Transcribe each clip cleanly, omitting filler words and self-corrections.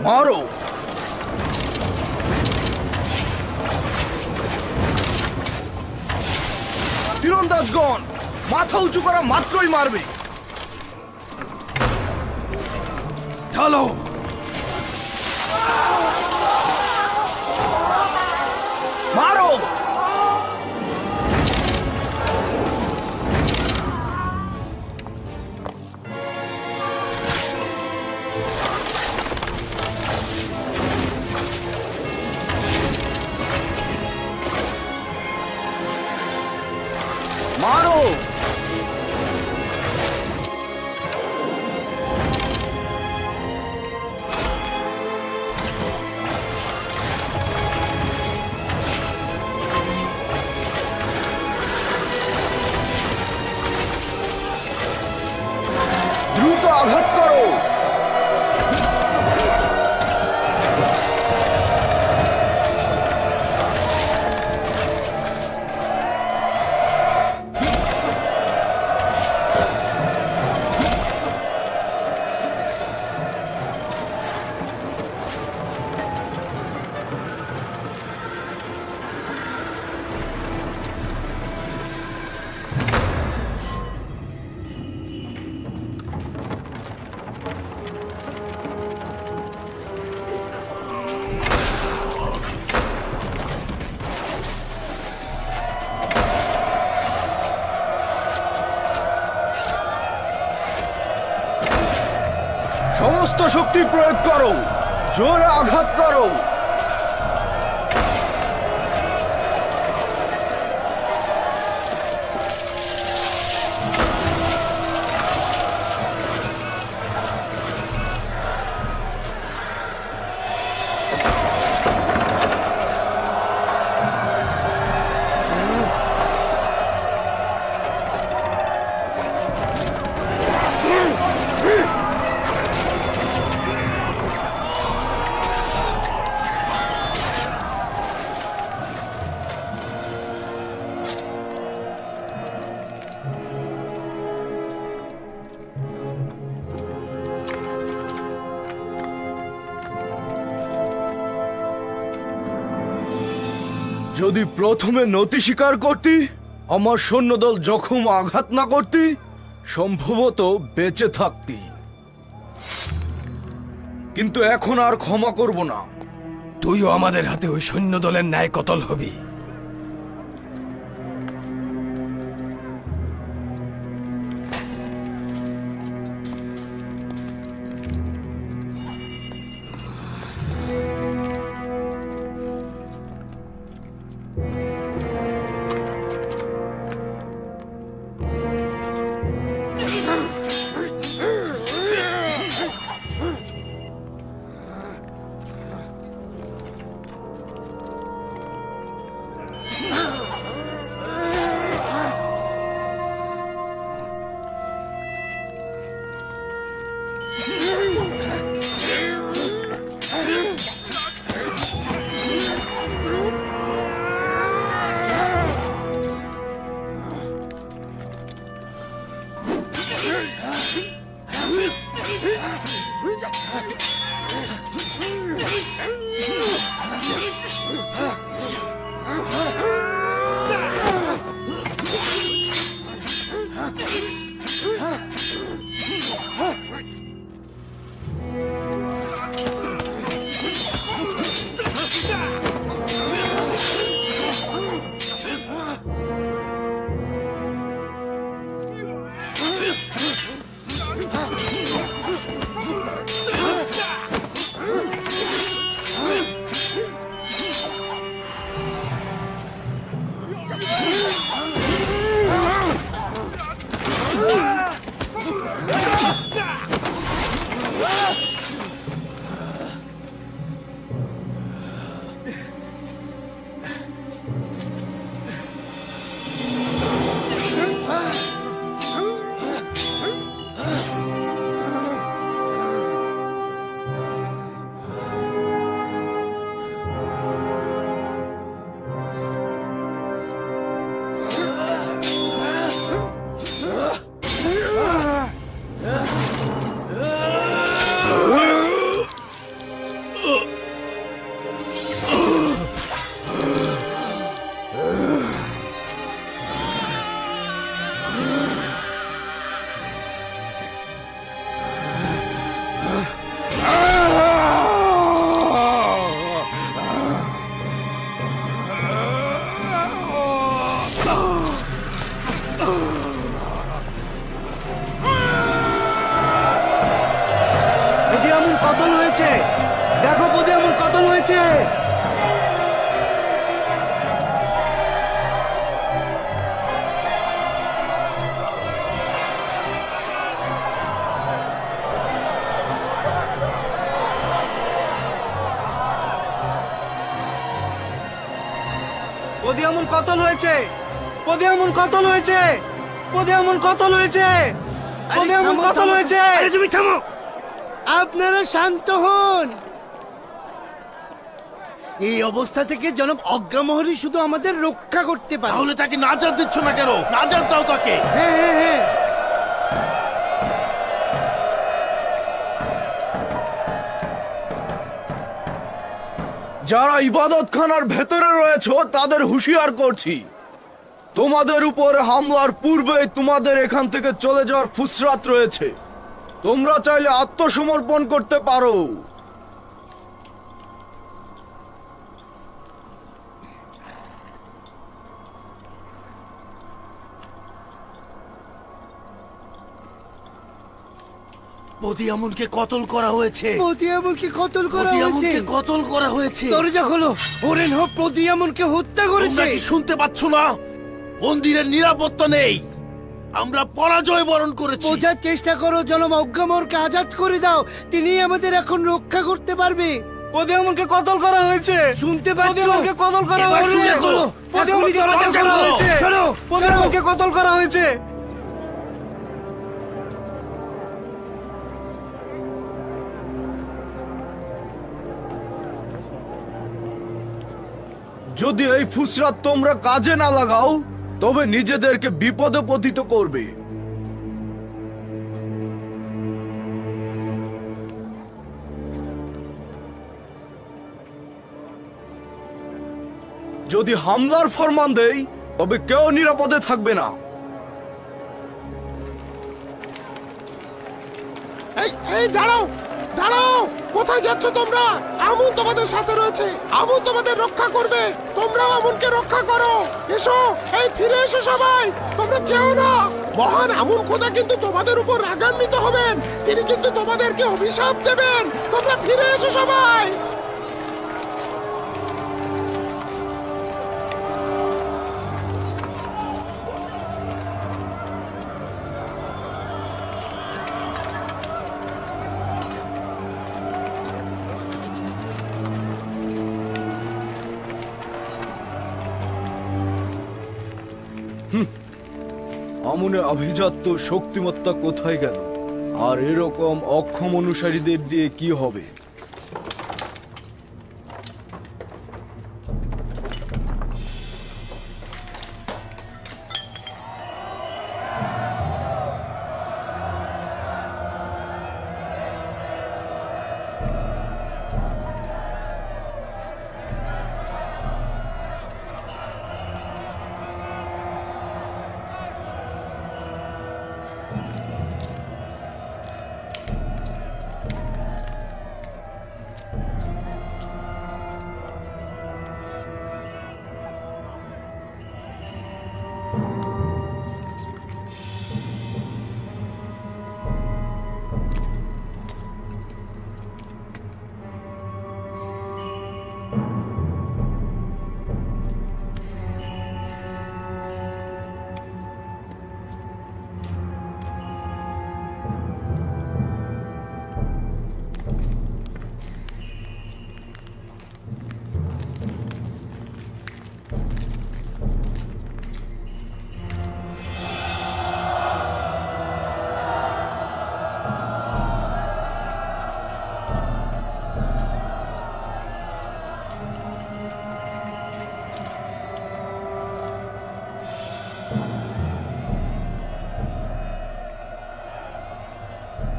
মারো। তীরন্দাজগণ, মাথা উঁচু করা মাত্রই মারবে। ঢালো। মারো। মারো। দ্রুত আঘাত করো। সমস্ত শক্তি প্রয়োগ করো, জোরে আঘাত করো। যদি প্রথমে নতি স্বীকার করতি, আমার সৈন্যদল জখম আঘাত না করতি, সম্ভবত বেঁচে থাকতি। কিন্তু এখন আর ক্ষমা করব না। তুইও আমাদের হাতে ওই সৈন্যদলের ন্যায় কতল হবি। পদিয়ামন কতল হয়েছে, পদিয়ামন কতল হয়েছে, পদিয়ামন কতল হয়েছে, পদিয়ামন কতল হয়েছে। তুমি থামো, আপনারা শান্ত হন। এই অবস্থা থেকে জনাব অজ্ঞামোহরই শুধু আমাদের রক্ষা করতে পারে। তাহলে তাকে নাজাত দিচ্ছ না কেন? নাজাত দাও তাকে। হ্যাঁ হ্যাঁ হ্যাঁ, যারা ইবাদতখানার ভেতরে রয়েছে তাদের হুঁশিয়ার করছি, তোমাদের উপর হামলার পূর্বে তোমাদের এখান থেকে চলে যাওয়ার ফুসরাত রয়েছে। তোমরা চাইলে আত্মসমর্পণ করতে পারো। পদিয়ামনকে কতল করা হয়েছে। পদিয়ামনকে কতল করা হয়েছে। পদিয়ামনকে কতল করা হয়েছে। দরজা খোলো, হরেন হোপ পদিয়ামনকে হত্যা করেছে। তোমরা কি শুনতে পাচ্ছ না? মন্দিরের নিরাপত্তা নেই। আমরা পরাজয় বরণ করেছি। বোঝার চেষ্টা করো, জনাব অজ্ঞামোহরকে আজাদ করে দাও, তিনি আমাদের এখন রক্ষা করতে পারবে। পদিয়ামনকে কতল করা হয়েছে, শুনতে পাচ্ছ? পদিয়ামনকে কতল করা এবার হয়েছে, দরজা খোলো, পদিয়ামনকে এখনই কতল দরজা করা খোলো। হয়েছে, চলো, পদিয়ামনকে কতল করা হয়েছে। যদি এই ফুসরাত তোমরা কাজে না লাগাও তবে নিজেদেরকে বিপদে পতিত করবে। যদি হামলার ফরমান দেই তবে কেউ নিরাপদে থাকবে না। এই দাঁড়াও, দাঁড়াও, কোথায় যাচ্ছ তোমরা? আমুন তোমাদের সাথে রয়েছে, আমুন তোমাদের রক্ষা করবে। তোমরাও আমুনকে রক্ষা করো। এসো, এই ফিরে এসো সবাই, তোমরা যেও না। মহান আমুন খোদা কিন্তু তোমাদের উপর রাগান্বিত হবেন, তিনি কিন্তু তোমাদেরকে অভিশাপ দেবেন। তোমরা ফিরে এসো সবাই। আমনে আভিজাত্য শক্তিমত্তা কোথায় গেল? আর এরকম অক্ষম অনুসারীদের দিয়ে কি হবে?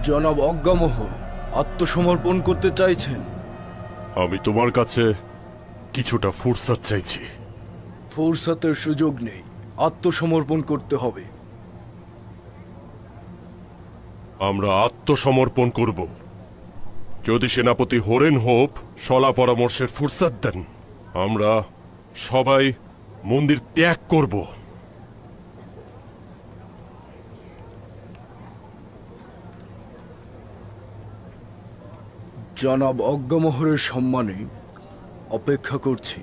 জনাব অজ্ঞামোহর আত্মসমর্পণ করতে চাইছেন? আমি তোমার কাছে কিছুটা ফুরসত চাইছি। ফুরসতের সুযোগ নেই, আত্মসমর্পণ করতে হবে। আমরা আত্মসমর্পণ করব যদি সেনাপতি হরেন হোপ সলা পরামর্শের ফুরসত দেন। আমরা সবাই মন্দির ত্যাগ করব। জনাব অজ্ঞামোহরের সম্মানে অপেক্ষা করছি।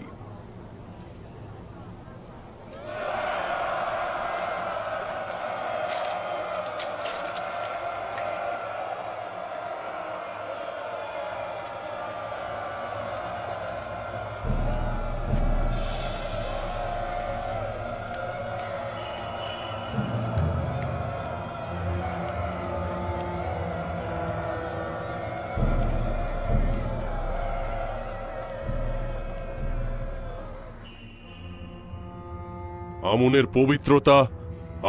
আমুনের পবিত্রতা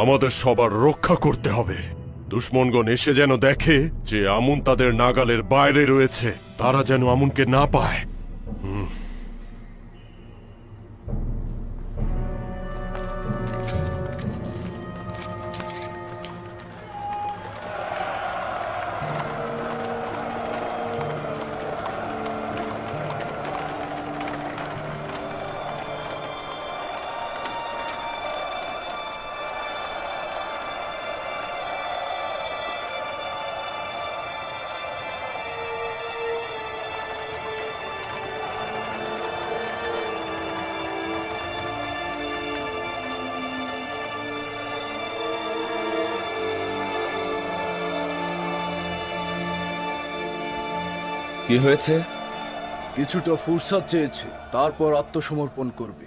আমাদের সবার রক্ষা করতে হবে। দুশ্মনগণ এসে যেন দেখে যে আমুন তাদের নাগালের বাইরে রয়েছে, তারা যেন আমুনকে না পায়। কি হয়েছে? কিছুটা ফুরসাদ চেয়েছে, তারপর আত্মসমর্পণ করবে।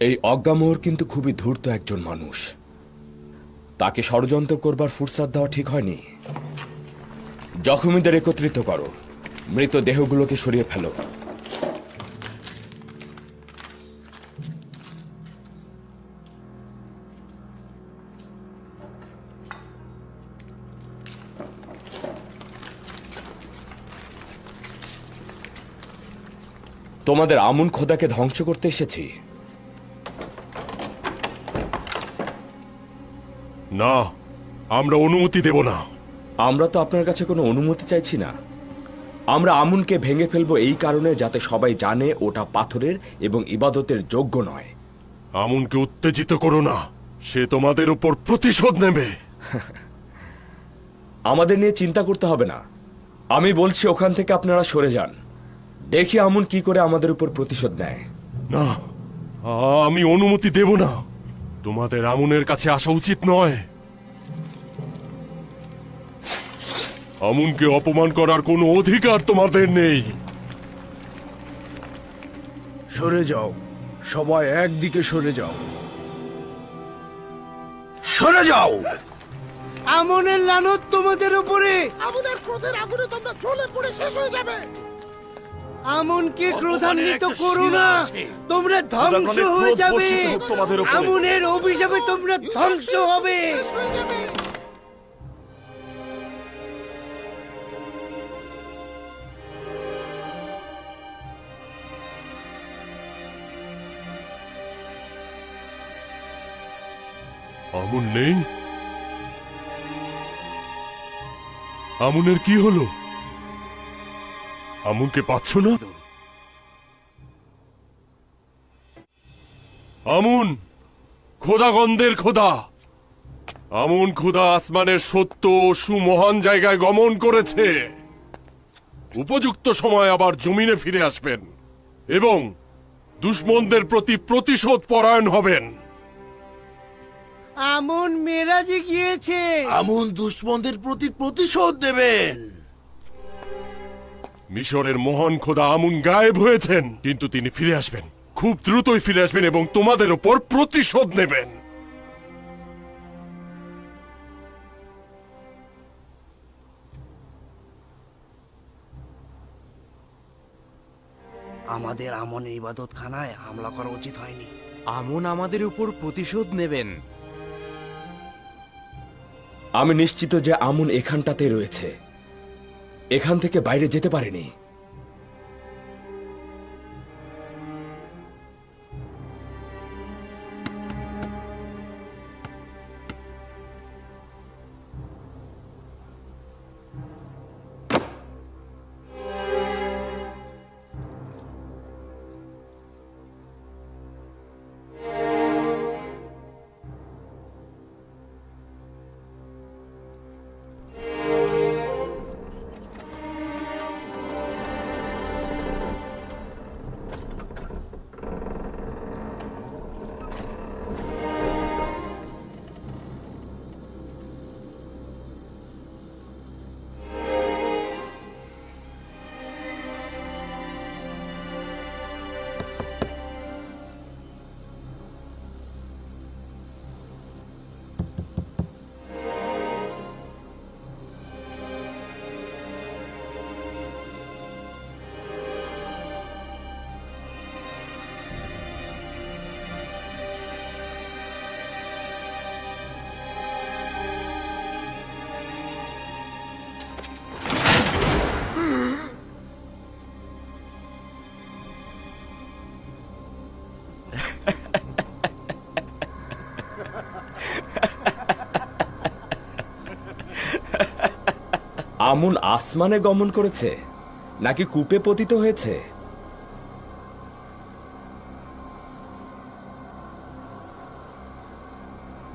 এই অজ্ঞামোহর কিন্তু খুবই ধূর্ত একজন মানুষ। তাকে ষড়যন্ত্র করবার ফুরসাদ দেওয়া ঠিক হয়নি। জখমীদের একত্রিত করো, মৃত দেহগুলোকে সরিয়ে ফেলো। তোমাদের আমুন খোদাকে ধ্বংস করতে এসেছি। না, আমরা অনুমতি দেব না। আমরা তো আপনার কাছে কোনো অনুমতি চাইছি না। আমরা আমুনকে ভেঙে ফেলবো এই কারণে যাতে সবাই জানে ওটা পাথরের এবং ইবাদতের যোগ্য নয়। আমুনকে উত্তেজিত করো না, সে তোমাদের উপর প্রতিশোধ নেবে। আমাদের নিয়ে চিন্তা করতে হবে না। আমি বলছি ওখান থেকে আপনারা সরে যান, দেখি আমুন কি করে আমাদের উপর প্রতিশোধ নেয়। না, আমি অনুমতি দেব না। তোমাদের আমুনের কাছে আসা উচিত নয়। আমুনকে অপমান করার কোনো অধিকার তোমাদের নেই। সরে যাও, সবাই একদিকে সরে যাও, সরে যাও। আমনের লানত তোমাদের উপরে। আমাদের ক্রোধের আগুনে তোমরা জ্বলে পড়ে শেষ হয়ে যাবে। আমনকে ক্রোধান্বিত একটা করো সীমা না, আছে। তোমরা ধ্বংস হয়ে যাবে। তোমাদের উপরে। আমনের অভিশাপে তোমরা ধ্বংস হবে। শেষ হয়ে যাবে। আমুন নেই? আমুনের কি হলো? আমুনকে পাচ্ছ না? আমুন, খোদাগন্ধের খোদা। আমুন খোদা আসমানের সত্য ও সুমহান জায়গায় গমন করেছে। উপযুক্ত সময় আবার জমিনে ফিরে আসবেন এবং দুশ্মনদের প্রতি প্রতিশোধ পরায়ণ হবেন। আমন মেরাজে গিয়েছে। আমুন দুশ্মনদের প্রতি প্রতিশোধ দেবেন। মিশরের মহান খোদা আমুন গায়েব হয়েছেন, কিন্তু তিনি ফিরে আসবেন, খুব দ্রুতই ফিরে আসবেন এবং তোমাদের উপর প্রতিশোধ নেবেন। আমাদের আমনের ইবাদত খানায় হামলা করা উচিত হয়নি। আমন আমাদের উপর প্রতিশোধ নেবেন। আমি নিশ্চিত যে আমুন এখানটাতে রয়েছে, এখান থেকে বাইরে যেতে পারেনি। আমুন আসমানে গমন করেছে নাকি কূপে পতিত হয়েছে?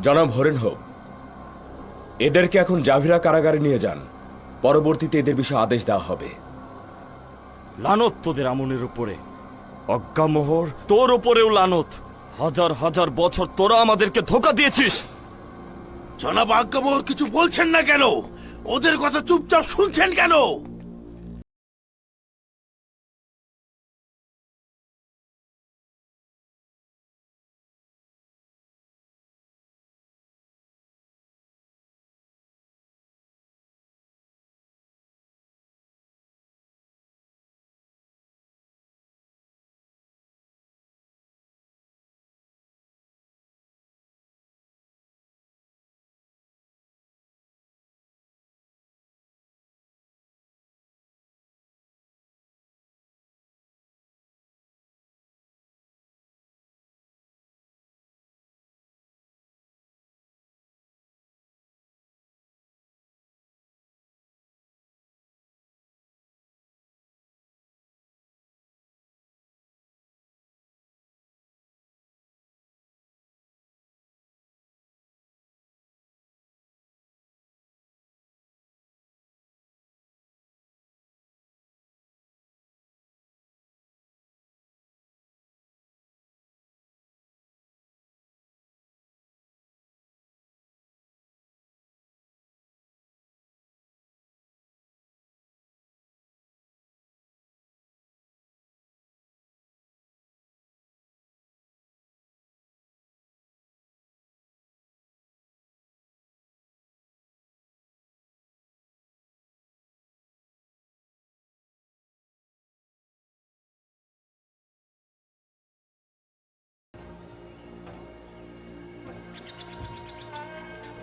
জনাব হরেন হোক, এদেরকে এখন জাভিরা কারাগারে নিয়ে যান। পরবর্তীতে এদের বিষয়ে আদেশ দেওয়া হবে। লানত তোদের আমনের উপরে। অজ্ঞামোহর, তোর উপরেও লানত। হাজার হাজার বছর তোরা আমাদেরকে ধোকা দিয়েছিস। জনাব আজ্ঞাবহর কিছু বলছেন না কেন? ওদের কথা চুপচাপ শুনছেন কেন?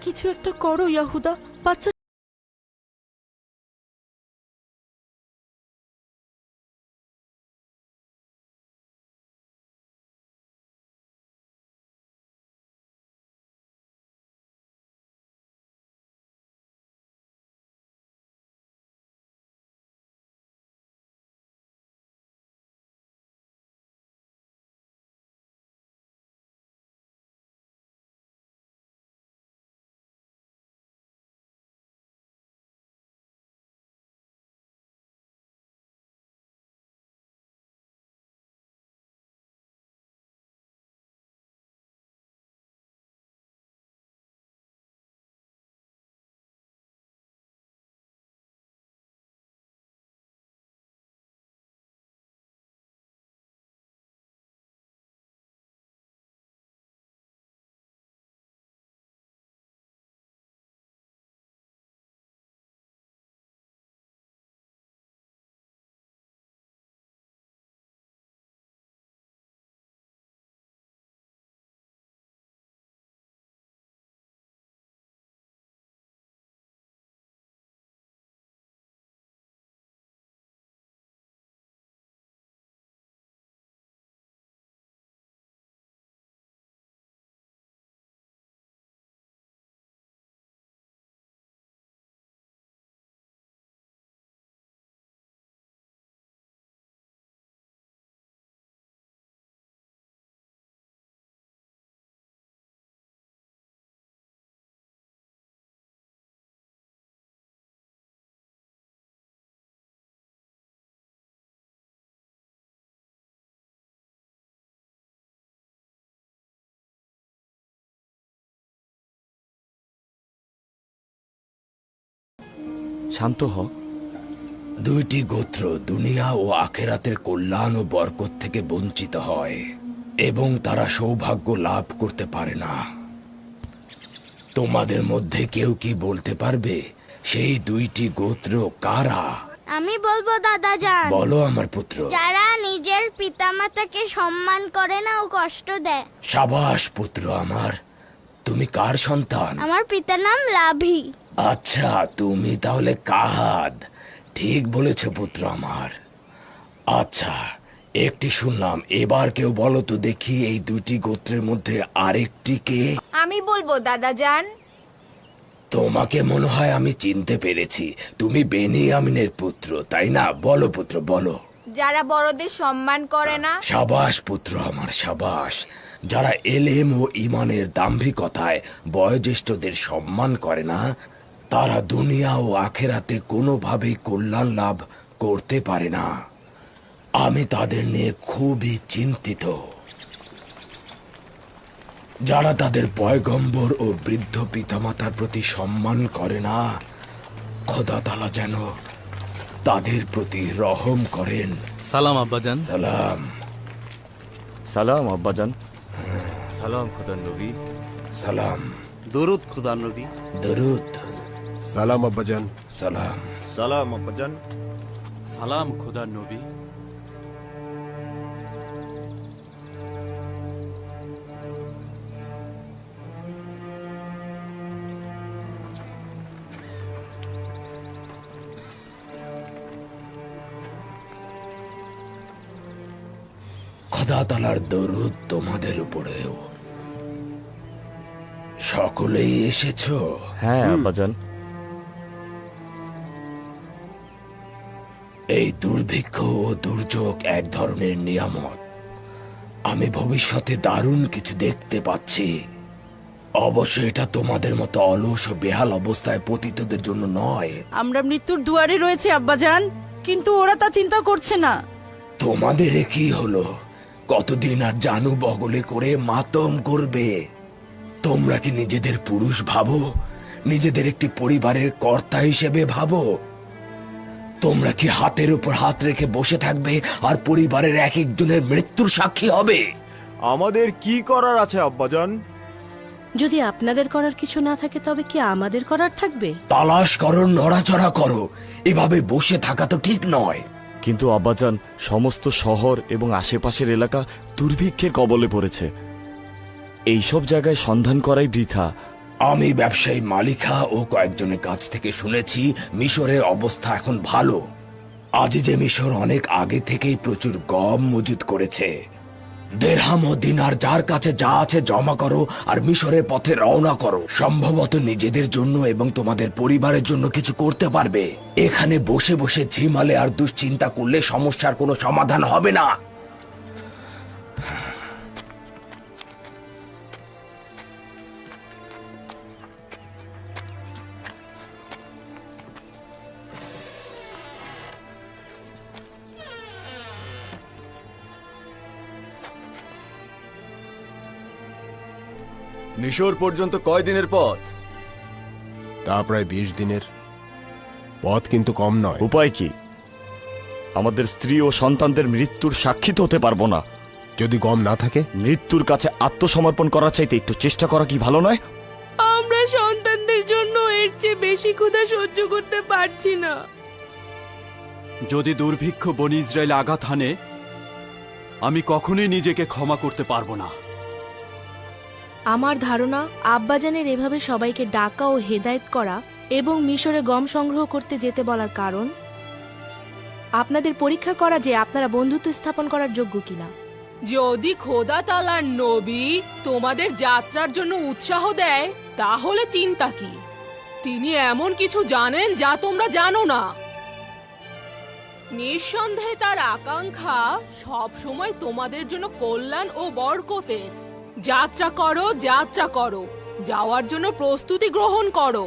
কিছু একটা করো ইয়াহুদা, বাচ্চা। শান্ত হ। দুইটি গোত্র দুনিয়া ও আখেরাতের কল্যাণ ও বরকত থেকে বঞ্চিত হয় এবং তারা সৌভাগ্য লাভ করতে পারে না। তোমাদের মধ্যে কেউ কি বলতে পারবে সেই দুইটি গোত্র কারা? আমি বলবো দাদা যান। বলো আমার পুত্র। যারা নিজের পিতামাতাকে সম্মান করে না ও কষ্ট দেয়। সাবাস পুত্র আমার, তুমি কার সন্তান? আমার পিতার নাম লাভি। আচ্ছা, তুমি তাহলে কাহাদ। ঠিক বলেছ পুত্র আমার। আচ্ছা, একটি শুনলাম, এবার কেউ বলো তো দেখি এই দুইটি গোত্রের মধ্যে আরেকটি কে? আমি বলবো দাদা যান। তোমাকে মনে হয় আমি চিনতে পেরেছি। তুমি বেনিয়ামিনের পুত্র, তাই না? বলো পুত্র, বলো। যারা বড়দের সম্মান করে না। সাবাস পুত্র আমার, সাবাস। যারা এলেম ও ইমানের দাম্ভিকতায় বয়োজ্যেষ্ঠদের সম্মান করে না, তারা দুনিয়া ও আখেরাতে কোনোভাবেই কল্যাণ লাভ করতে পারে না। আমি তাদের নিয়ে খুবই চিন্তিত। যারা তাদের পয়গম্বর ও বৃদ্ধ পিতামাতার প্রতি সম্মান করে না, খোদা তাআলা যেন তাদের প্রতি রহম করেন। সালাম আব্বাজান। সালাম। সালাম আব্বাজান। সালাম খোদার নবী। সালাম। দরুদ খুদার নবী। দরুদ। সালাম আব্বাজান। সালাম। সালাম আব্বাজান। সালাম খোদার নবী। খোদা তাআলার দরুদ তোমাদের উপরেও। সকলেই এসেছো? হ্যাঁ আব্বাজান। এই দুর্ভিক্ষ ও দুর্যোগ এক ধরনের নিয়ামত। আমি ভবিষ্যতে দারুণ কিছু দেখতে পাচ্ছি। অবশ্য এটা তোমাদের মতো অলস ও বেহাল অবস্থায় পতিতদের জন্য নয়। আমরা মৃত্যুর দুয়ারে রয়েছে আব্বাজান, কিন্তু ওরা তা চিন্তা করছে না। তোমাদের এ কি হলো? কতদিন আর জানু বগলে করে মাতম করবে? তোমরা কি নিজেদের পুরুষ ভাবো? নিজেদের একটি পরিবারের কর্তা হিসেবে ভাবো? তোমরা কি হাতের উপর হাত রেখে বসে থাকবে আর পরিবারের এক একজনের মৃত্যুর সাক্ষী হবে? আমাদের কি করার আছে আব্বাজান? যদি আপনাদের করার কিছু না থাকে তবে কি আমাদের করার থাকবে? তালাশ করো, নড়াচড়া করো। এভাবে বসে থাকা তো ঠিক নয়। কিন্তু আব্বাজান, সমস্ত শহর এবং আশেপাশের এলাকা দুর্ভিক্ষের কবলে পড়েছে। এইসব জায়গায় সন্ধান করাই বৃথা। আমি ব্যবসায়ী মালিকা ও কয়েকজনের কাছ থেকে শুনেছি মিশরের অবস্থা এখন ভালো। আজ যে মিশর অনেক আগে থেকেই প্রচুর গম মজুত করেছে। দেরহাম ও দিনার যার কাছে যা আছে জমা করো আর মিশরের পথে রওনা করো। সম্ভবত নিজেদের জন্য এবং তোমাদের পরিবারের জন্য কিছু করতে পারবে। এখানে বসে বসে ঝিমালে আর দুশ্চিন্তা করলে সমস্যার কোনো সমাধান হবে না। মিশর পর্যন্ত কয় দিনের পথ? তা প্রায় 20 দিনের পথ, কিন্তু কম নয়। উপায় কি? আমাদের স্ত্রী ও সন্তানদের মৃত্যুর সাক্ষী তো হতে পারবো না। যদি গম না থাকে? মৃত্যুর কাছে আত্মসমর্পণ করা চাইতে একটু চেষ্টা করা কি ভালো নয়? আমরা সন্তানদের জন্য এর চেয়ে বেশি ক্ষুধা সহ্য করতে পারছি না। যদি দুর্ভিক্ষ বনি ইসরায়েল আঘাত হানে, আমি কখনোই নিজেকে ক্ষমা করতে পারবো না। আমার ধারণা আব্বাজানের এভাবে সবাইকে ডাকা ও হেদায়েত করা এবং মিশরে গম সংগ্রহ করতে যেতে বলার কারণ আপনাদের পরীক্ষা করা যে আপনারা বন্ধুত্ব স্থাপন করার যোগ্য কিনা। যদি খোদা তাআলার নবী তোমাদের যাত্রার জন্য উৎসাহ দেয়, তাহলে চিন্তা কি? তিনি এমন কিছু জানেন যা তোমরা জানো না। নিঃসন্দেহে তার আকাঙ্ক্ষা সব সময় তোমাদের জন্য কল্যাণ ও বরকতের। যাত্রা করো, যাত্রা করো, যাওয়ার জন্য প্রস্তুতি গ্রহণ করো।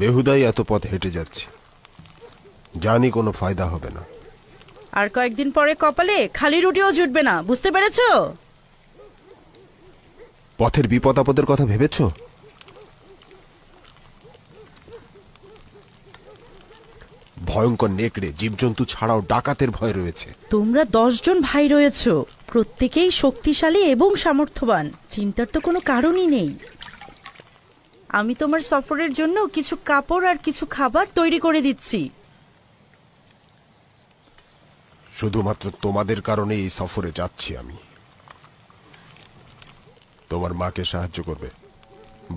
বেহুদাই এত পথ হেঁটে যাচ্ছে, জানি কোনো ফায়দা হবে না। আর কয়েকদিন পরে কপালে খালি রুটিও জুটবে না, বুঝতে পেরেছো? পথের বিপদ আপদের কথা ভেবেছো? ভয়ঙ্কর নেকড়ে, জীবজন্তু ছাড়াও ডাকাতের ভয় রয়েছে। তোমরা 10 জন ভাই রয়েছো, প্রত্যেকেই শক্তিশালী এবং সামর্থ্যবান। চিন্তার তো কোনো কারণই নেই। আমি তোমার সফরের জন্য কিছু কাপড় আর কিছু খাবার তৈরি করে দিচ্ছি। শুধুমাত্র তোমাদের কারণে এই সফরে যাচ্ছি আমি। তোমার মাকে সাহায্য করবে,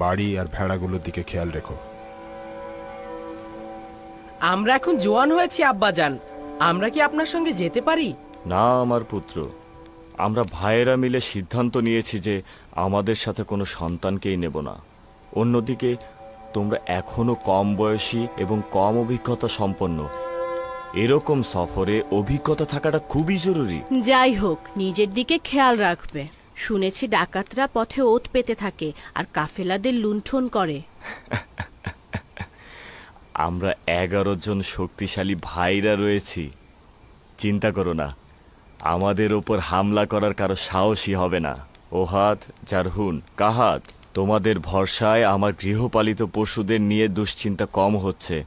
বাড়ি আর ভেড়াগুলোর দিকে খেয়াল রেখো। আমরা এখন জোয়ান হয়েছি আব্বাজান, আমরা কি আপনার সঙ্গে যেতে পারি? না আমার পুত্র, আমরা ভাইয়েরা মিলে সিদ্ধান্ত নিয়েছি যে আমাদের সাথে কোনো সন্তানকেই নেব না। অন্যদিকে তোমরা এখনো কম বয়সী এবং কম অভিজ্ঞতা সম্পন্ন। এরকম সফরে অভিজ্ঞতা থাকাটা খুবই জরুরি। যাই হোক, নিজের দিকে খেয়াল রাখবে। শুনেছি ডাকাতরা পথে ওত পেতে থাকে আর কাফেলাদের লুণ্ঠন করে। আমরা 11 জন শক্তিশালী ভাইরা রয়েছি, চিন্তা করো না, আমাদের ওপর হামলা করার কারো সাহসী হবে না। ওহাদ, জারহুন, কাহাত, তোমাদের ভরসায় আমার গৃহপালিত পশুদের নিয়ে দুশ্চিন্তা কম হচ্ছে।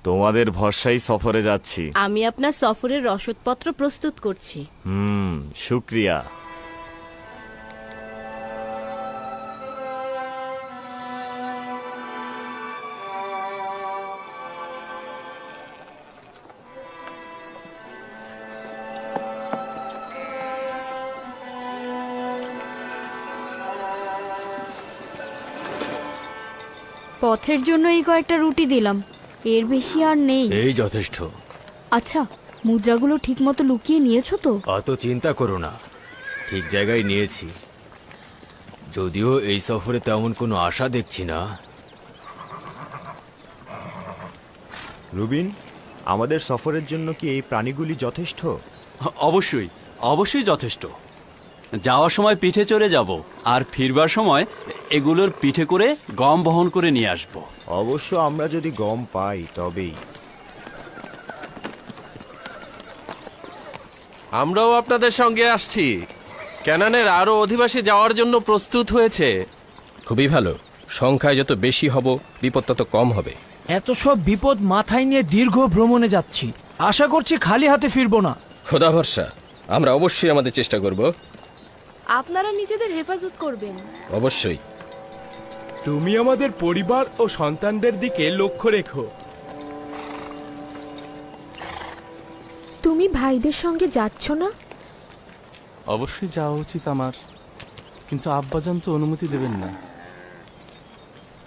তোমাদের ভরসায় সফরে যাচ্ছি। আমি আপনার সফরের রসদপত্র প্রস্তুত করছি। শুক্রিয়া। পথের জন্য এই কয়েকটা রুটি দিলাম, এর বেশি আর নেই। এই যথেষ্ট। আচ্ছা, মুদ্রাগুলো ঠিকমতো লুকিয়ে নিয়েছো তো? অত চিন্তা করো না, ঠিক জায়গায় নিয়েছি। যদিও এই সফরে তেমন কোনো আশা দেখছি না। রুবিন, আমাদের সফরের জন্য কি এই প্রাণীগুলি যথেষ্ট? অবশ্যই, অবশ্যই যথেষ্ট। যাওয়ার সময় পিঠে চড়ে যাব, আর ফিরবার সময় এগুলোর পিঠে করে গম বহন করে নিয়ে আসব। অবশ্য আমরা যদি গম পাই তবেই। আমরাও আপনাদের সঙ্গে আসছি। ক্যানানের আরো অধিবাসী যাওয়ার জন্য প্রস্তুত হয়েছে। খুবই ভালো, সংখ্যায় যত বেশি হব বিপদ তত কম হবে। এত সব বিপদ মাথায় নিয়ে দীর্ঘ ভ্রমণে যাচ্ছি, আশা করছি খালি হাতে ফিরবো না। খোদা ভরসা, আমরা অবশ্যই আমাদের চেষ্টা করব। আপনারা নিজেদের হেফাজত করবেন। অবশ্যই। তুমি আমাদের পরিবার ও সন্তানদের দিকে লক্ষ্য রেখো। তুমি ভাইদের সঙ্গে যাচ্ছ না? অবশ্যই যাওয়া উচিত আমার, কিন্তু আব্বাজান তো অনুমতি দেবেন না।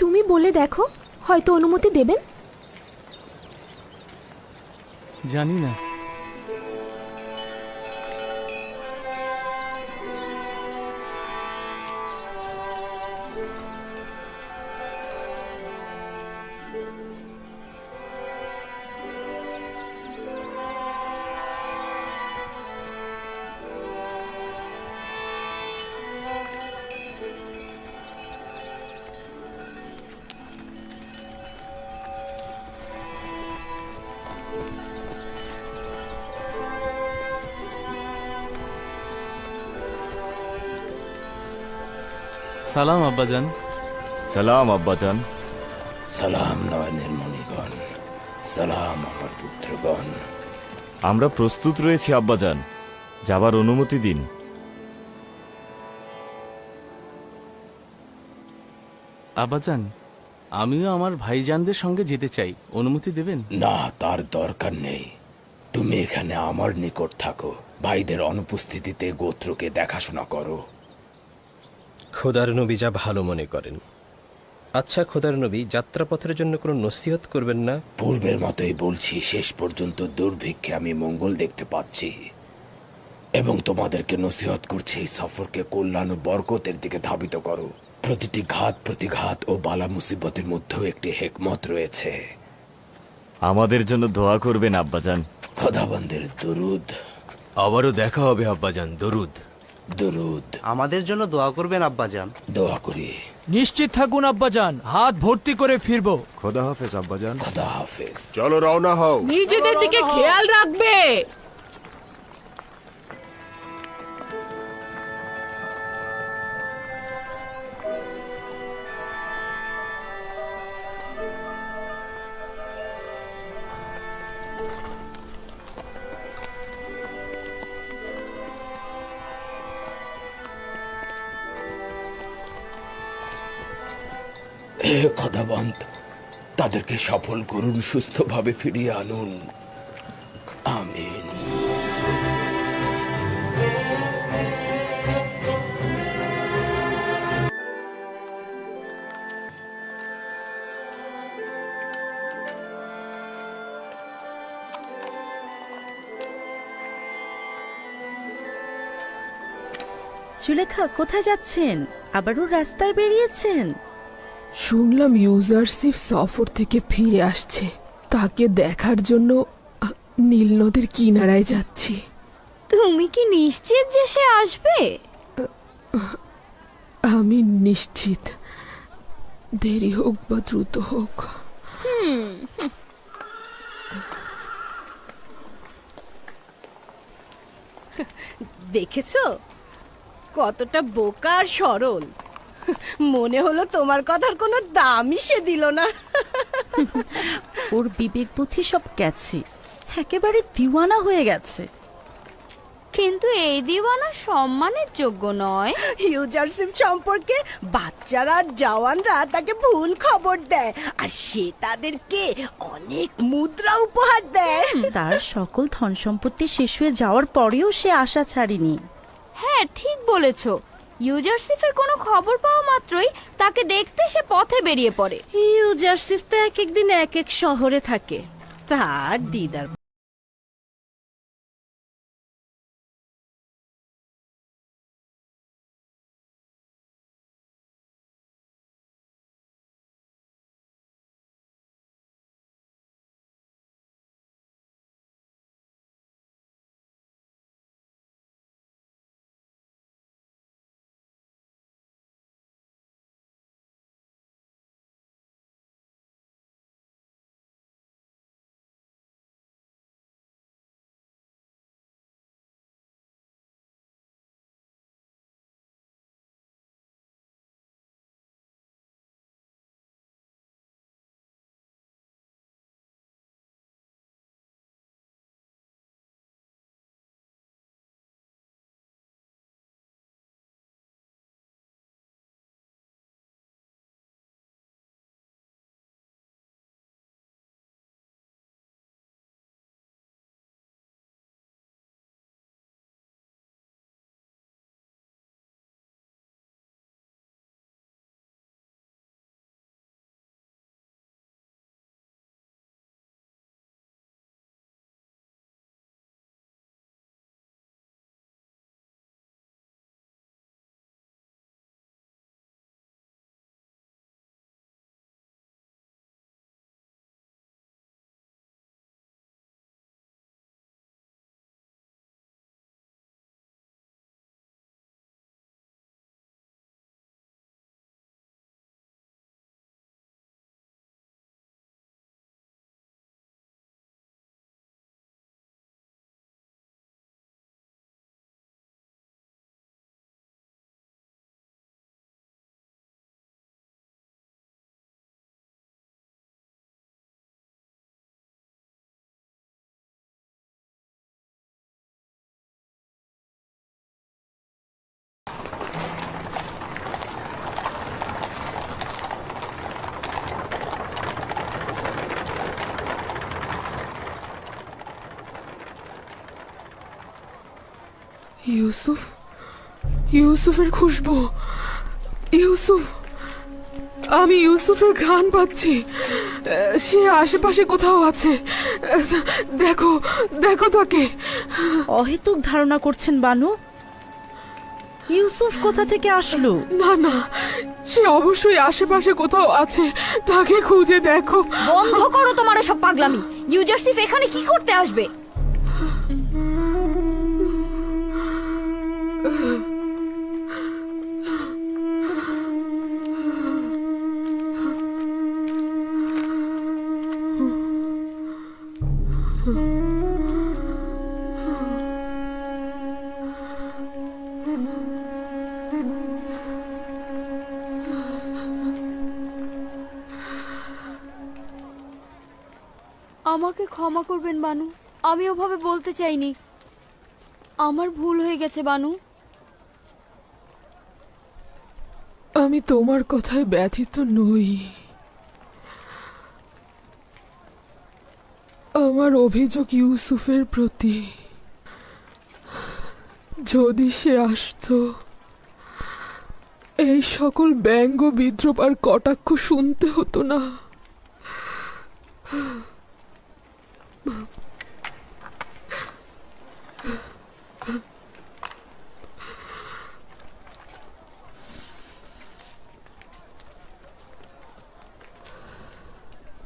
তুমি বলে দেখো, হয়তো অনুমতি দেবেন। জানি না। সালাম আব্বাজান। সালাম আব্বাজান। সালাম নয়নের মণিগণ, সালাম আমার পুত্রগণ। আমরা প্রস্তুত রয়েছি আব্বাজান, যাবার অনুমতি দিন। আব্বাজান, আমিও আমার ভাইজানদের সঙ্গে যেতে চাই, অনুমতি দেবেন? না, তার দরকার নেই। তুমি এখানে আমার নিকট থাকো, ভাইদের অনুপস্থিতিতে গোত্রকে দেখাশোনা করো। খোদার নবী যা ভালো মনে করেন। আচ্ছা খোদার নবী, যাত্রাপথের জন্য কোনো নসিহত করবেন না? পূর্বের মতোই বলছি, শেষ পর্যন্ত দুর্ভিক্ষে আমি মঙ্গল দেখতে পাচ্ছি এবং তোমাদেরকে নসিহত করছি, এই সফরকে কল্যাণ ও বরকতের দিকে ধাবিত করো। প্রতিটি ঘাত প্রতিঘাত ও বালা মুসিবতের মধ্যেও একটি হেকমত রয়েছে। আমাদের জন্য দোয়া করবেন আব্বাজান। খোদাবন্দের দরুদ। আবারও দেখা হবে আব্বাজান। দরুদ। দরুদ। আমাদের জন্য দোয়া করবেন আব্বাজান। দোয়া করি। নিশ্চিত থাকুন আব্বাজান, হাত ভর্তি করে ফিরবো। খোদা হাফেজ আব্বাজান। খোদা হাফেজ। চলো রওনা হও। নিজেদের দিকে খেয়াল রাখবে। হে খোদাবন্ত, তাদেরকে সফল করুন, সুস্থভাবে ফিরিয়ে আনুন। আমিন। সুলেখা, কোথায় যাচ্ছেন? আবারও রাস্তায় বেরিয়েছেন? শুনলাম ইউজারসিফ সফর থেকে ফিরে আসছে, তাকে দেখার জন্য নীল নদের কিনারায় যাচ্ছি। তুমি কি নিশ্চিত যে সে আসবে? আমি নিশ্চিত, দেরি হোক বা দ্রুত হোক। দেখেছো কতটা বোকা আর সরল। মনে হলো তোমার কথার কোনো দামই সে দিল না। ওর বিবেক বুদ্ধি সব গেছে, একেবারে দিওয়ানা হয়ে গেছে। কিন্তু এই দিওয়ানা সম্মানের যোগ্য নয়। ইউজারশিপ সম্পর্কে বাচ্চারা আর জওয়ানরা তাকে ভুল খবর দেয়, আর সে তাদেরকে অনেক মুদ্রা উপহার দেয়। তার সকল ধন সম্পত্তি শেষ হয়ে যাওয়ার পরেও সে আশা ছাড়েনি। হ্যাঁ, ঠিক বলেছো। ইউজারসিফের কোনো খবর পাওয়া মাত্রই তাকে দেখতে সে পথে বেরিয়ে পড়ে। ইউজারসিফ তো এক একদিন এক এক শহরে থাকে, তার দিদার। ইউসুফ, ইউসুফের খুশবু। ইউসুফ, আমি ইউসুফের ঘ্রাণ পাচ্ছি। সে আশেপাশে কোথাও আছে। দেখো, দেখো তাকে। অহেতুক ধারণা করছেন বানু। ইউসুফ কোথা থেকে আসলো? না না, সে অবশ্যই আশেপাশে কোথাও আছে, তাকে খুঁজে দেখো। বন্ধ করো তোমার সব পাগলামি। ইউজারসিফ এখানে কি করতে আসবে? আমাকে ক্ষমা করবেন বানু, আমি ওভাবে বলতে চাইনি। আমার ভুল হয়ে গেছে বানু। আমি তোমার কথায় ব্যথিত নই। আমার অভিযোগ ইউসুফের প্রতি। যদি সে আসতো, এই সকল ব্যঙ্গ বিদ্রুপ আর কটাক্ষ শুনতে হতো না।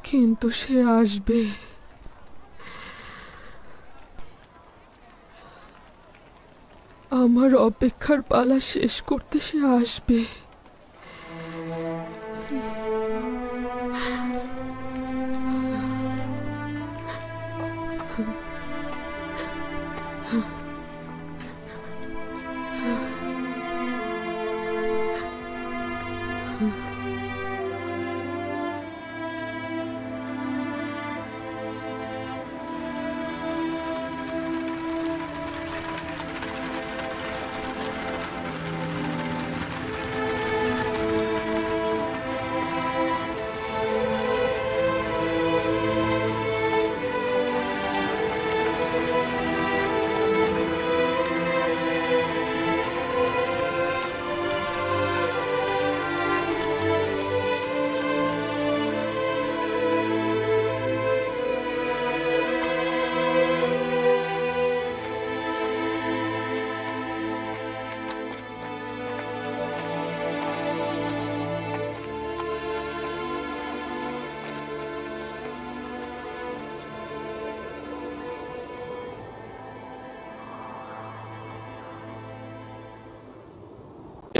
কিন্তু সে আসবে। আমার অপেক্ষার পালা শেষ করতে সে আসবে।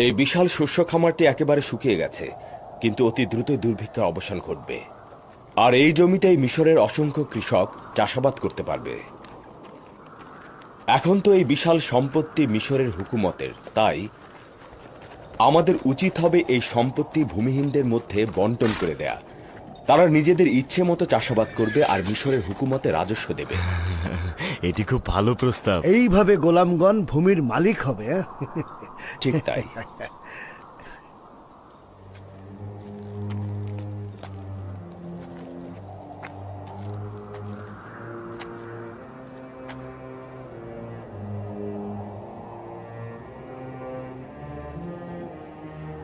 এই বিশাল শস্য খামারটি একেবারে শুকিয়ে গেছে, কিন্তু অতি দ্রুত দুর্ভিক্ষের অবসান ঘটবে। আর এই জমিতেই মিশরের অসংখ্য কৃষক চাষাবাদ করতে পারবে। এখন তো এই বিশাল সম্পত্তি মিশরের হুকুমতের, তাই আমাদের উচিত হবে এই সম্পত্তি ভূমিহীনদের মধ্যে বন্টন করে দেয়া। তারা নিজেদের ইচ্ছে মতো চাষাবাদ করবে আর মিশরের হুকুমতে রাজস্ব দেবে। এটি খুব ভালো প্রস্তাব। এইভাবে গোলামগণ ভূমির মালিক হবে। ঠিক তাই।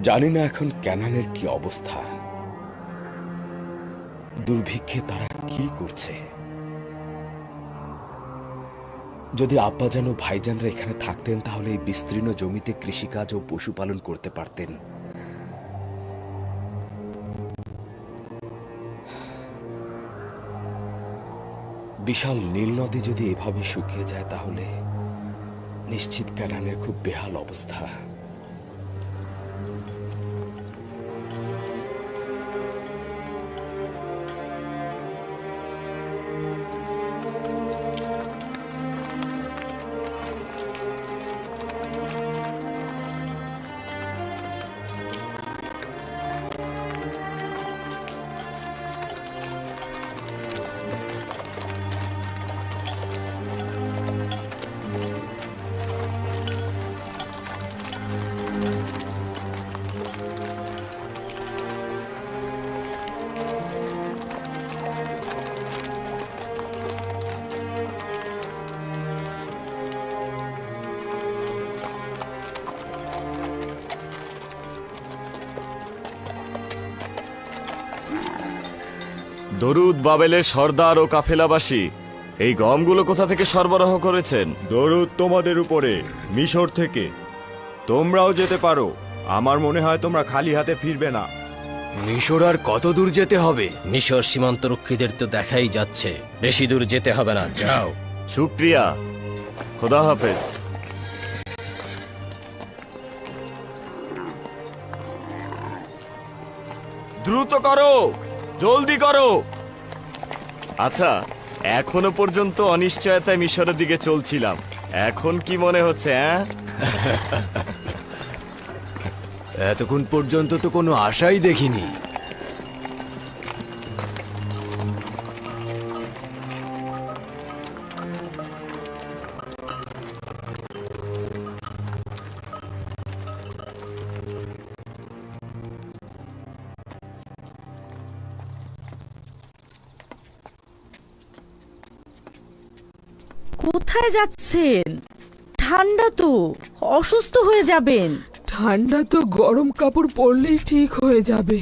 জানি না এখন ক্যানানের কি অবস্থা, দুর্ভিক্ষে তারা কি করছে। যদি আব্বাজান ও ভাইজানরা এখানে থাকতেন তাহলে এই বিস্তীর্ণ জমিতে কৃষিকাজ ও পশুপালন করতে পারতেন। বিশাল নীল নদী যদি এভাবে শুকিয়ে যায় তাহলে নিশ্চিত ক্যানানের খুব বেহাল অবস্থা। দরুদ বাবেলের সর্দার ও কাফেলাবাসী, এই গমগুলো কোথা থেকে সরবরাহ করেছেন? দরুদ তোমাদের উপরে, মিশর থেকে। তোমরাও যেতে পারো। আমার মনে হয় তোমরা খালি হাতে ফিরবে না। মিশর আর কত দূর যেতে হবে? মিশর সীমান্তরক্ষীদের তো দেখাই যাচ্ছে, বেশি দূর যেতে হবে না, যাও। শুক্রিয়া, খোদা হাফেজ। দ্রুত করো, জলদি করো। আচ্ছা, এখনো পর্যন্ত অনিশ্চয়তায় মিশরের দিকে চলছিলাম, এখন কি মনে হচ্ছে? এতক্ষণ পর্যন্ত তো কোনো আশাই দেখিনি। কোথায় যাচ্ছেন? ঠান্ডা তো, অসুস্থ হয়ে যাবেন। ঠান্ডা তো গরম কাপড় পরলেই ঠিক হয়ে যাবে।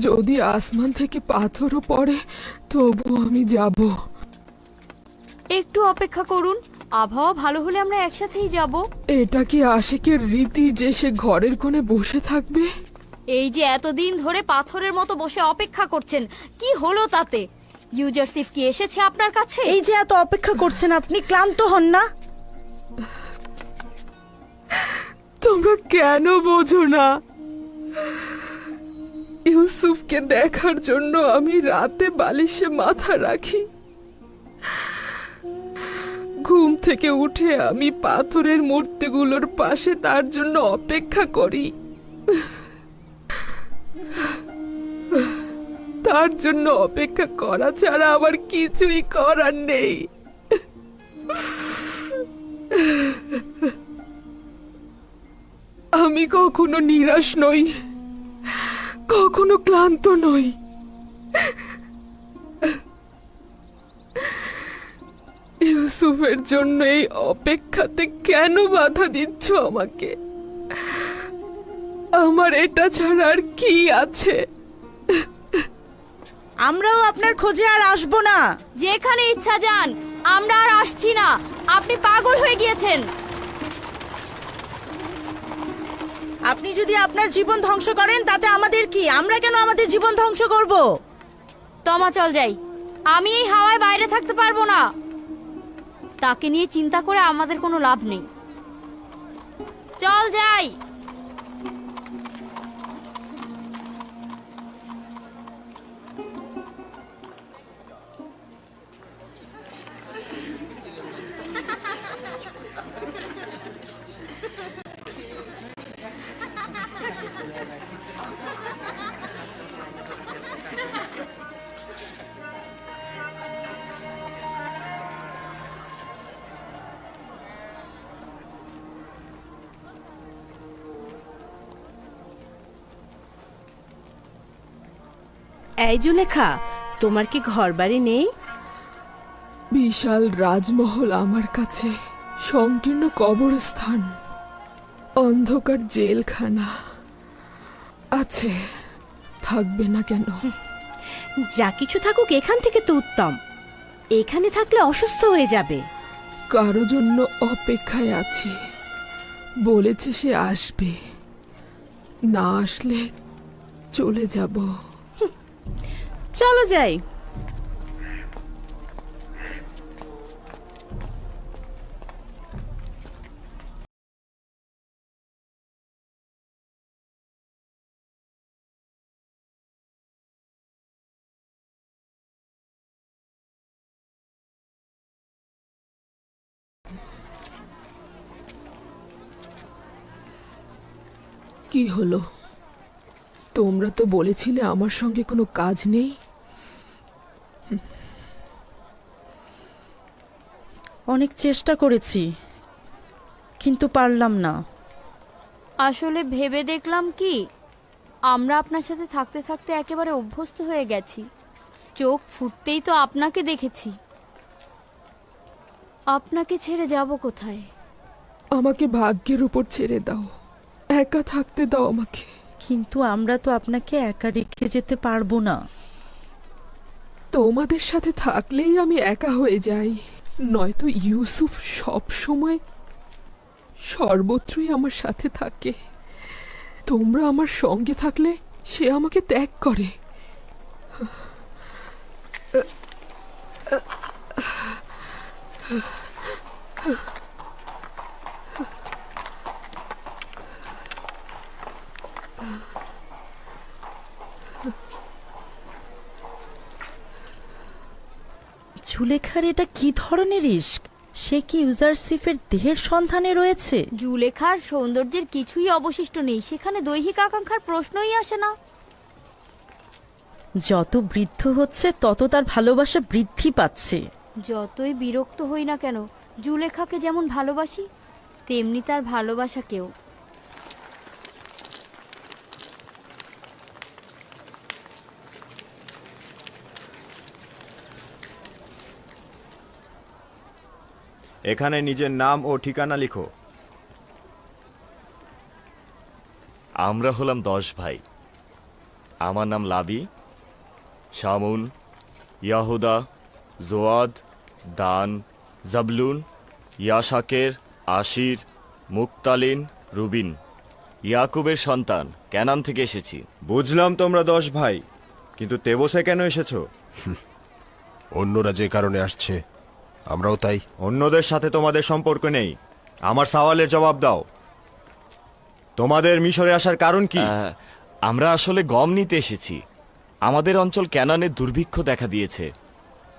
যদি আসমান থেকে পাথরও পড়ে তবু আমি যাব। একটু অপেক্ষা করুন, আবহাওয়া ভালো হলে আমরা একসাথেই যাব। এটা কি আশিকের রীতি যে সে ঘরের কোণে বসে থাকবে? এই যে এতদিন ধরে পাথরের মতো বসে অপেক্ষা করছেন, কি হলো তাতে? ইউজারসিফ কি এসেছে আপনার কাছে? এই যে এত অপেক্ষা করছেন, আপনি ক্লান্ত হন না? তোমরা কেন বোঝো না? ইউসুফকে দেখার জন্য আমি রাতে বালিশে মাথা রাখি। ঘুম থেকে উঠে আমি পাথরের মূর্তিগুলোর পাশে তার জন্য অপেক্ষা করি। তার জন্য অপেক্ষা করা ছাড়া আমার কিছুই করার নেই। আমি কখনো নিরাশ নই, কখনো ক্লান্ত নই। ইউসুফের জন্য এই অপেক্ষাতে কেন বাধা দিচ্ছ আমাকে? আমার এটা ছাড়া আর কি আছে? আমরাও আপনার খোঁজে আর আসবো না। যেখানে ইচ্ছা যান, আমরা আর আসছি না। আপনি পাগল হয়ে গিয়েছেন। আপনি যদি আপনার জীবন ধ্বংস করেন তাতে আমাদের কি? আমরা কেন আমাদের জীবন ধ্বংস করব? তমা চল যাই। আমি এই হাওয়ায় বাইরে থাকতে পারবো না। তাকে নিয়ে চিন্তা করে আমাদের কোনো লাভ নেই। চল যাই। এই জুলেখা, তোমার কি ঘর বাড়ি নেই? বিশাল রাজমহল আমার কাছে সংকীর্ণ কবরস্থান, অন্ধকার জেলখানা আছে, থাকবে না কেন? যা কিছু থাকুক, এখান থেকে তো উত্তম। এখানে থাকলে অসুস্থ হয়ে যাবে। কারো জন্য অপেক্ষায় আছি, বলেছে সে আসবে, না আসলে চলে যাব। চলো যাই। কি হলো? তোমরা তো বলেছিলে আমার সঙ্গে কোনো কাজ নেই। অনেক চেষ্টা করেছি, কিন্তু পারলাম না। আসলে ভেবে দেখলাম কি, আমরা আপনার সাথে থাকতে থাকতে একেবারে অভ্যস্ত হয়ে গেছি। চোখ ফুটতেই তো আপনাকে দেখেছি। আপনাকে ছেড়ে যাব কোথায়? আমাকে ভাগ্যের উপর ছেড়ে দাও, একা থাকতে দাও আমাকে। কিন্তু আমরা তো আপনাকে একা রেখে যেতে পারবো না। তোমাদের সাথে থাকলেই আমি একা হয়ে যাই, নয়তো ইউসুফ সব সময় সর্বত্রই আমার সাথে থাকে। তোমরা আমার সঙ্গে থাকলে সে আমাকে ত্যাগ করে। জুলেখার এটা কি ধরনের ইশক? সে কি ইউজারসিফের দেহের সন্ধানে রয়েছে? জুলেখার সৌন্দর্যের কিছুই অবশিষ্ট নেই, সেখানে দৈহিক আকাঙ্ক্ষার প্রশ্নই আসে না। যত বৃদ্ধ হচ্ছে তত তার ভালোবাসা বৃদ্ধি পাচ্ছে। যতই বিরক্ত হই না কেন, জুলেখাকে যেমন ভালোবাসি তেমনি তার ভালোবাসাকেও। এখানে নিজের নাম ও ঠিকানা লিখো। আমরা হলাম 10 ভাই। আমার নাম লাবি, শামুন, ইয়াহুদা, জোয়াদ, দান, জাবলুন, ইয়াশাকের, আশির, মুক্তালিন, রুবিন। ইয়াকুবের সন্তান, ক্যানান থেকে এসেছি। বুঝলাম তোমরা 10 ভাই, কিন্তু তেবসে কেন এসেছো? অন্যরা যে কারণে আসছে আমরাও তাই। অন্যদের সাথে তোমাদের সম্পর্ক নেই। আমার সওয়ালের জবাব দাও। তোমাদের মিশরে আসার কারণ কি? আমরা আসলে গম নিতে এসেছি। আমাদের অঞ্চল ক্যানানে দুর্ভিক্ষ দেখা দিয়েছে।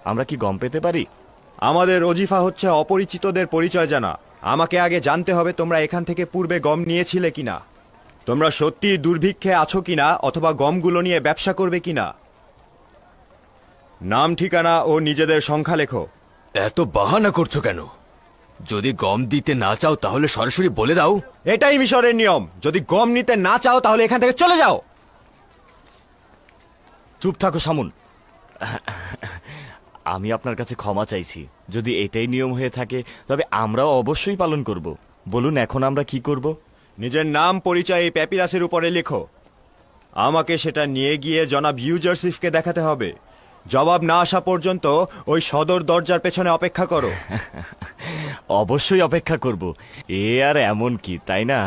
আমরা কি গম পেতে পারি? আমাদের ওজিফা হচ্ছে অপরিচিতদের পরিচয় জানা। আমাকে আগে জানতে হবে তোমরা এখান থেকে পূর্বে গম নিয়েছিলে কিনা, তোমরা সত্যি দুর্ভিক্ষে আছো কিনা, অথবা গমগুলো নিয়ে ব্যবসা করবে কিনা। নাম, ঠিকানা ও নিজেদের সংখ্যা লেখো। এত বাহানা করছো কেন? যদি গম দিতে না চাও তাহলে সরাসরি বলে দাও। এটাই মিশরের নিয়ম। যদি গম নিতে না চাও তাহলে এখান থেকে চলে যাও। চুপ থাকো শামুন। আমি আপনার কাছে ক্ষমা চাইছি। যদি এটাই নিয়ম হয়ে থাকে তবে আমরাও অবশ্যই পালন করব। বলুন এখন আমরা কি করব? নিজের নাম, পরিচয় এই প্যাপিরাসের উপরে লেখো। আমাকে সেটা নিয়ে গিয়ে জনাব ইউজারসিফকে দেখাতে হবে। জবাব না আসা পর্যন্ত ওই সদর দরজার পেছনে অপেক্ষা করো। অবশ্যই অপেক্ষা করব। এ আর এমন কি, তাই না?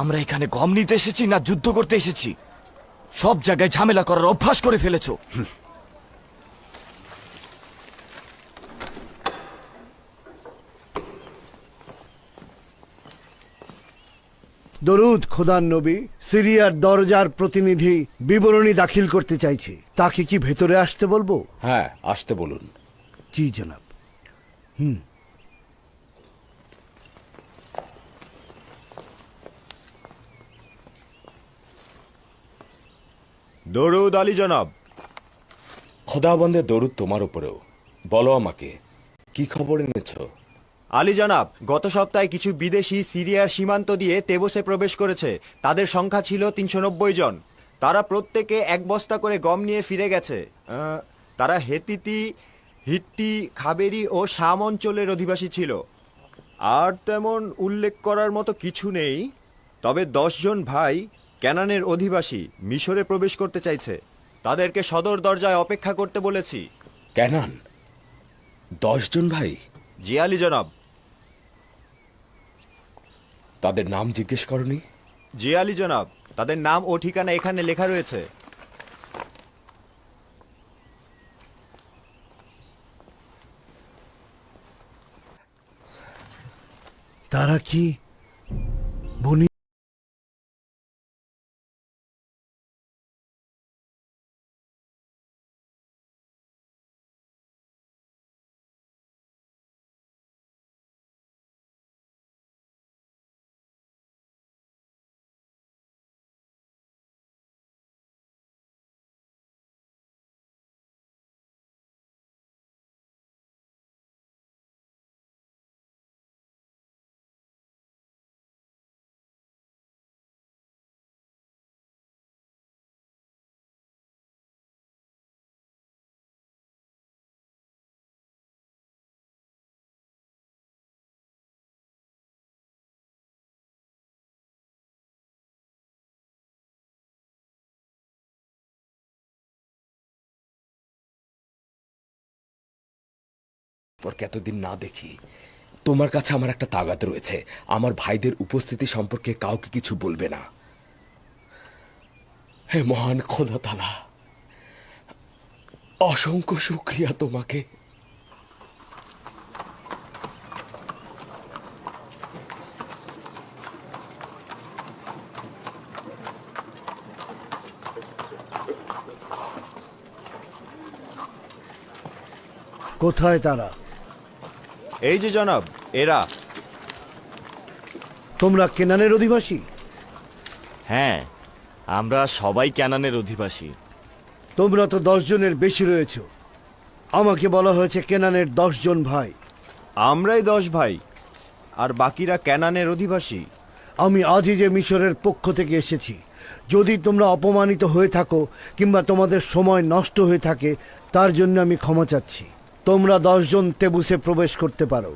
আমরা এখানে গম নিতে এসেছি না যুদ্ধ করতে এসেছি? সব জায়গায় ঝামেলা করার অভ্যাস করে ফেলেছো। দরুদ খোদার নবী। সিরিয়ার দরজার প্রতিনিধি বিবরণী দাখিল করতে চাইছে। তাকে কি ভেতরে আসতে বলবো? হ্যাঁ, আসতে বলুন। জি জনাব। দরুদ আলী জনাব। খোদাবন্দের দরুদ তোমার উপরেও। বলো আমাকে, কি খবর এনেছ? আলী জনাব, গত সপ্তাহে কিছু বিদেশি সিরিয়ার সীমান্ত দিয়ে তেবসে প্রবেশ করেছে। তাদের সংখ্যা ছিল 390 জন। তারা প্রত্যেকে 1 বস্তা করে গম নিয়ে ফিরে গেছে। তারা হেতিতি, হিট্টি, খাবেরি ও শাম অঞ্চলের অধিবাসী ছিল। আর তেমন উল্লেখ করার মতো কিছু নেই। তবে 10 জন ভাই ক্যানানের অধিবাসী মিশরে প্রবেশ করতে চাইছে। তাদেরকে সদর দরজায় অপেক্ষা করতে বলেছি। ক্যানান? 10 জন ভাই? জি আলী জনাব। তাদের নাম জিজ্ঞেস করনি? জি আলী জনাব, তাদের নাম ও ঠিকানা এখানে লেখা রয়েছে। তারা কি বনি? পরকে এতদিন না দেখি। তোমার কাছে আমার একটা তাগাদ রয়েছে। আমার ভাইদের উপস্থিতি সম্পর্কে কাউকে কিছু বলবে না। হে মহান খোদা তাআলা, অসংখ্য শুকরিয়া তোমাকে। কোথায় তারা? এই যে জনাব, এরা। তোমরা কেনানের অধিবাসী? হ্যাঁ, আমরা সবাই ক্যানানের অধিবাসী। তোমরা তো 10 জনের বেশি রয়েছ। আমাকে বলা হয়েছে কেনানের 10 জন ভাই। আমরাই 10 ভাই। আর বাকিরা ক্যানানের অধিবাসী। আমি আজই যে মিশরের পক্ষ থেকে এসেছি। যদি তোমরা অপমানিত হয়ে থাকো কিংবা তোমাদের সময় নষ্ট হয়ে থাকে, তার জন্য আমি ক্ষমা চাচ্ছি। তোমরা 10 জন তেবুসে প্রবেশ করতে পারো।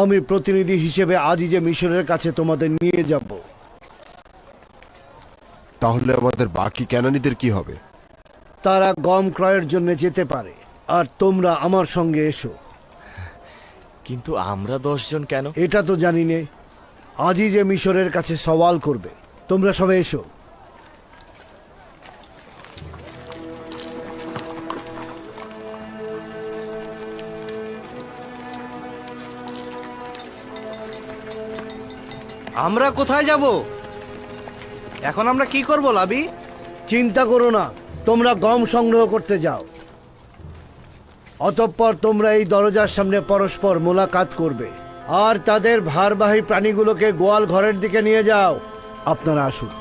আমি প্রতিনিধি হিসেবে আজই যে মিশরের কাছে তোমাদের নিয়ে যাব। তাহলে আমাদের বাকি ক্যানানিদের কি হবে? তারা গম ক্রয়ের জন্য যেতে পারে, আর তোমরা আমার সঙ্গে এসো। কিন্তু আমরা 10 জন কেন? এটা তো জানি নে। আজই যে মিশরের কাছে সওয়াল করবে। তোমরা সবাই এসো। আমরা কোথায় যাব? এখন আমরা কি করব লাবি? চিন্তা করো না, তোমরা গম সংগ্রহ করতে যাও। অতঃপর তোমরা এই দরজার সামনে পরস্পর মোলাকাত করবে, আর তাদের ভারবাহী প্রাণীগুলোকে গোয়াল ঘরের দিকে নিয়ে যাও। আপনারা আসুন।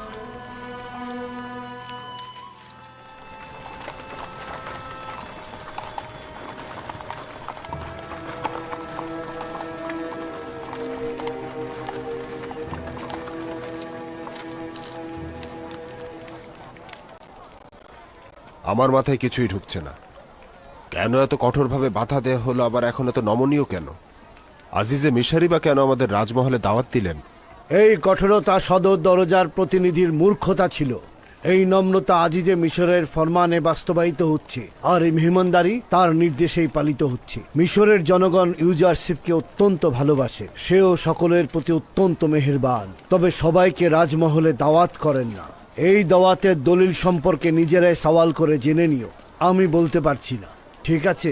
আমার মাথায় কিছুই ঢুকছে না। কেন এত কঠোরভাবে বাধা দেয়া হলো, আবার এখন এত নমনীয় কেন? আজিজে মিশরি বা কেন আমাদের রাজমহলে দাওয়াত দিলেন? এই কঠোরতা সদর দরজার প্রতিনিধির মূর্খতা ছিল। এই নম্রতা আজিজে মিশরের ফরমানে বাস্তবায়িত হচ্ছে, আর এই মেহমানদারি তার নির্দেশেই পালিত হচ্ছে। মিশরের জনগণ ইউজারশিপকে অত্যন্ত ভালোবাসে। সেও সকলের প্রতি অত্যন্ত মেহেরবান। তবে সবাইকে রাজমহলে দাওয়াত করেন না। এই দাওয়াতের দলিল সম্পর্কে নিজেরাই সওয়াল করে জেনে নিও। আমি বলতে পারছি না, ঠিক আছে?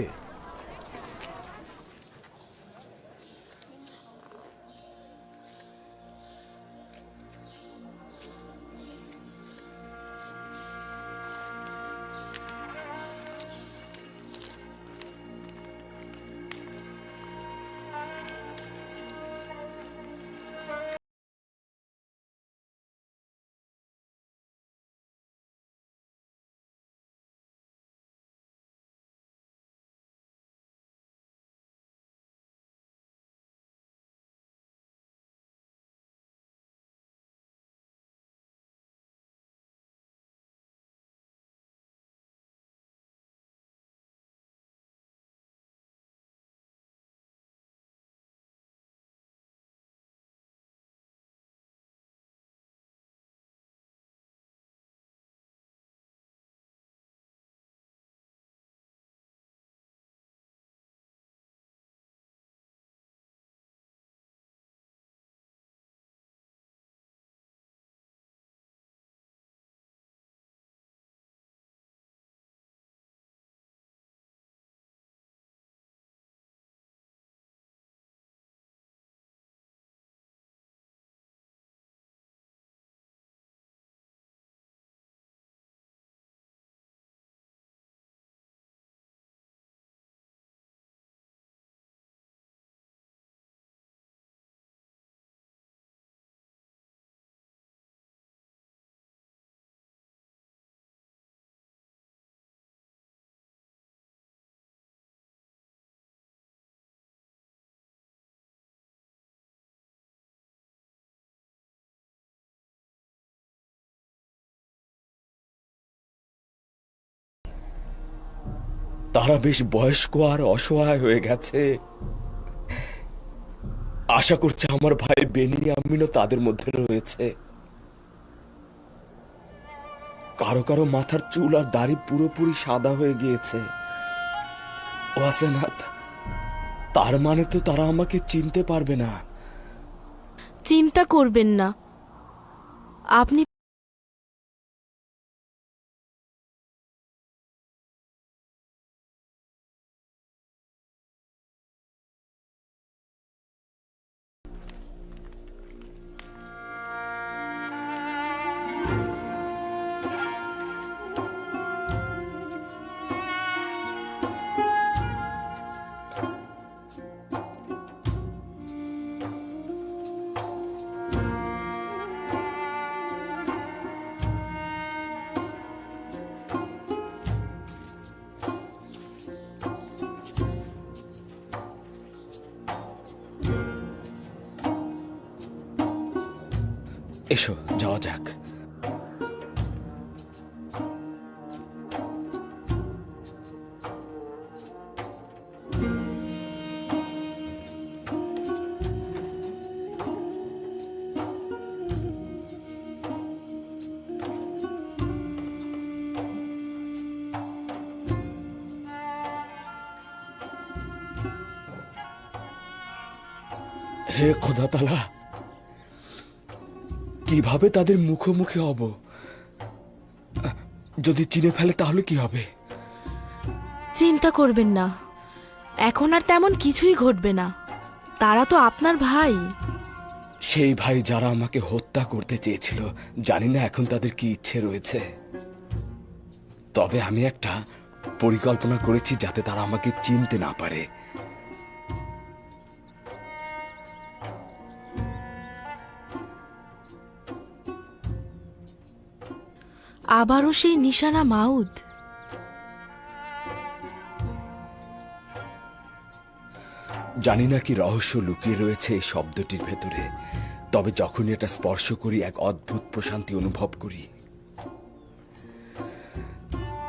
তারা বেশ বয়স্ক আর অসহায় হয়ে গেছে। আশা করছে আমার ভাই বেনিয়ামিনও তাদের মধ্যে রয়েছে। কারো কারো মাথার চুল আর দাড়ি পুরোপুরি সাদা হয়ে গিয়েছে। ওয়াসেনাথ, তার মানে তো তারা আমাকে চিনতে পারবে না। চিন্তা করবেন না, আপনি এসো যাওয়া যাক। হে খোদা তাআলা, কিভাবে তাদের মুখোমুখি হব? যদি চিনে ফেলে তাহলে কি হবে? চিন্তা করবেন না, এখন আর তেমন কিছুই ঘটবে না। তারা তো আপনার ভাই। সেই ভাই যারা আমাকে হত্যা করতে চেয়েছিল, জানি না এখন তাদের কি ইচ্ছে রয়েছে। তবে আমি একটা পরিকল্পনা করেছি যাতে তারা আমাকে চিনতে না পারে। আবারও সেই নিশানা মাউদ। জানি না কি রহস্য লুকিয়ে রয়েছে এই শব্দটির ভেতরে, তবে যখনই এটা স্পর্শ করি এক অদ্ভুত প্রশান্তি অনুভব করি।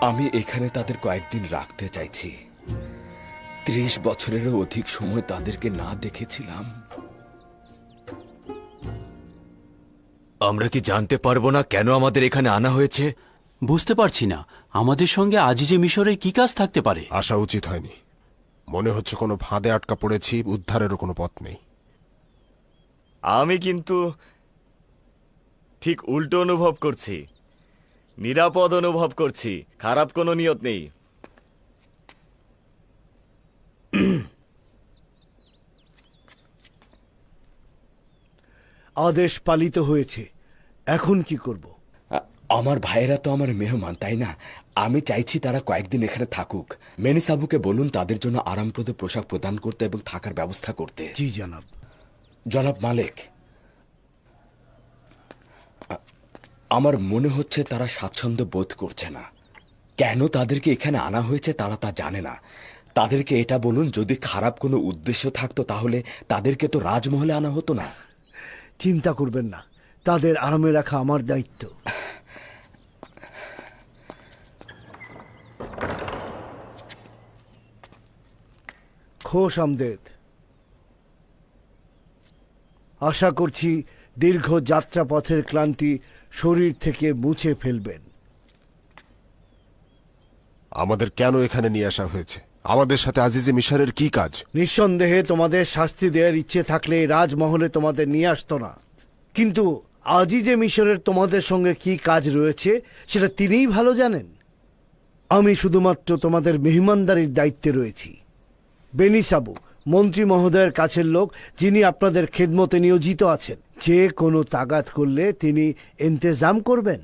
আমি এখানে তাদের কয়েকদিন রাখতে চাইছি। 30 বছরেরও অধিক সময় তাদেরকে না দেখেছিলাম। আমরা কি জানতে পারবো না কেন আমাদের এখানে আনা হয়েছে? বুঝতে পারছি না, আমাদের সঙ্গে আজিজে মিশরের কি কাজ থাকতে পারে? আসা উচিত হয়নি। মনে হচ্ছে কোনো ফাঁদে আটকা পড়েছি, উদ্ধারেরও কোনো পথ নেই। আমি কিন্তু ঠিক উল্টো অনুভব করছি, নিরাপদ অনুভব করছি, খারাপ কোনো নিয়ত নেই। আদেশ পালিত হয়েছে, এখন কি করব? আমার ভাইয়েরা তো আমার মেহমান, তাই না? আমি চাইছি তারা কয়েকদিন এখানে থাকুক। মেনিসাবুকে বলুন তাদের জন্য আরামপ্রদ পোশাক প্রদান করতে এবং থাকার ব্যবস্থা করতে। জি জনাব। জনাব মালিক, আমার মনে হচ্ছে তারা স্বাচ্ছন্দ্য বোধ করছে না। কেন তাদেরকে এখানে আনা হয়েছে তারা তা জানে না। তাদেরকে এটা বলুন, যদি খারাপ কোনো উদ্দেশ্য থাকতো তাহলে তাদেরকে তো রাজমহলে আনা হতো না। চিন্তা করবেন না, তাদের আরামে রাখা আমার দায়িত্ব। খোশ আমদেদ। আশা করছি দীর্ঘ যাত্রাপথের ক্লান্তি শরীর থেকে মুছে ফেলবেন। আমাদের কেন এখানে নিয়ে আসা হয়েছে? আমাদের সাথে আজিজে মিশরের কি কাজ? নিঃসন্দেহে তোমাদের শাস্তি দেওয়ার ইচ্ছে থাকলে রাজমহলে তোমাদের নিয়ে আসতো না, কিন্তু আজিজে মিশরের তোমাদের সঙ্গে কি কাজ রয়েছে সেটা তিনিই ভালো জানেন। আমি শুধুমাত্র তোমাদের মেহমানদারির দায়িত্বে রয়েছি। বেনিসাবু মন্ত্রী মহোদয়ের কাছের লোক, যিনি আপনাদের খেদমতে নিয়োজিত আছেন। যে কোনো তাগাদ করলে তিনি ইন্তেজাম করবেন।